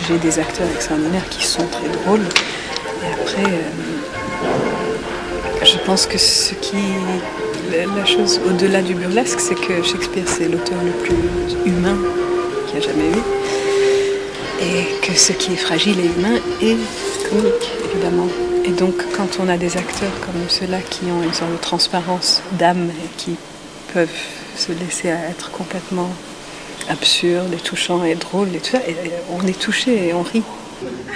J'ai des acteurs extraordinaires qui sont très drôles. Et après, je pense que la chose au-delà du burlesque, c'est que Shakespeare, c'est l'auteur le plus humain qu'il y a jamais eu. Et que ce qui est fragile et humain est comique, évidemment. Et donc, quand on a des acteurs comme ceux-là qui ont une sorte de transparence d'âme et qui peuvent se laisser être complètement absurdes et touchants et drôles et tout ça, et on est touché et on rit.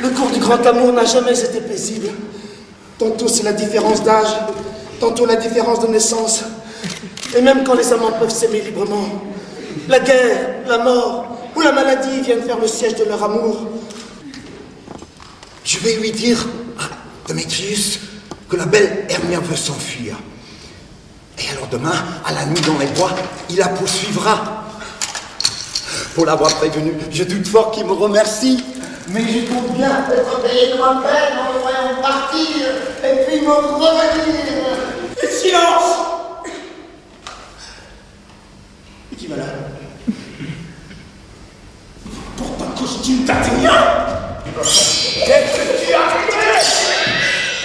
Le cours du grand amour n'a jamais été paisible. Tantôt c'est la différence d'âge, tantôt la différence de naissance. Et même quand les amants peuvent s'aimer librement, la guerre, la mort ou la maladie viennent faire le siège de leur amour. Je vais lui dire à Démétrius que la belle Hermia veut s'enfuir. Et alors demain, à la nuit dans les bois, il la poursuivra. Pour l'avoir prévenu, je doute fort qu'il me remercie. Mais je compte bien être payé de ma peine en le voyant partir et puis me revenir. Silence! Et qui va là? Pour ton costume d'Athénien? Qu'est-ce que tu as fait?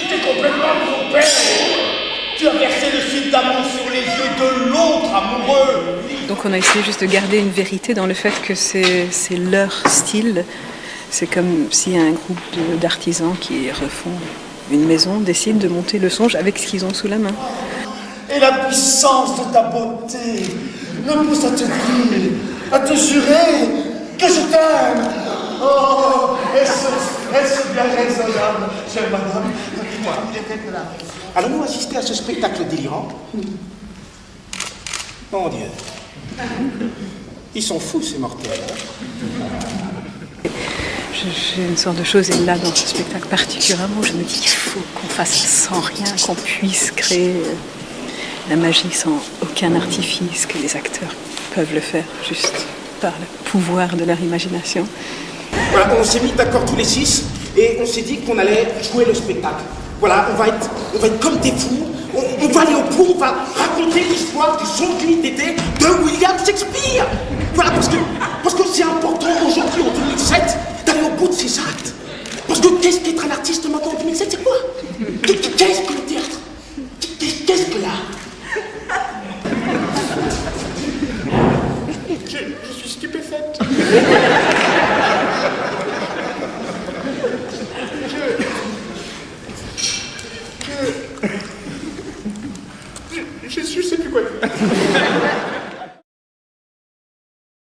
Tu es complètement trompé. Tu as versé le sucre d'amour sur les yeux de l'autre amoureux. Donc on a essayé juste de garder une vérité dans le fait que c'est leur style. C'est comme si un groupe d'artisans qui refont une maison décide de monter le songe avec ce qu'ils ont sous la main. Et la puissance de ta beauté me pousse à te dire, à te jurer que je t'aime. Oh, est-ce bien raisonnable, chère madame? Dis-moi, allons-nous assister à ce spectacle délirant? Mon Dieu. Ils sont fous, ces mortels. J'ai une sorte de chose, et là, dans ce spectacle particulièrement, je me dis qu'il faut qu'on fasse sans rien, qu'on puisse créer la magie sans aucun artifice, que les acteurs peuvent le faire juste par le pouvoir de leur imagination. Voilà, on s'est mis d'accord tous les 6 et on s'est dit qu'on allait jouer le spectacle. Voilà, on va être comme des fous, on va aller au bout, on va raconter l'histoire du son nuit d'été de William Shakespeare. Voilà, parce que c'est important aujourd'hui, en 2007, d'aller au bout de ces actes. Parce que qu'est-ce qu'être un artiste maintenant en 2007, c'est quoi? Qu'est-ce que le théâtre? Qu'est-ce que l'art? Je suis stupéfaite. Je sais plus quoi dire.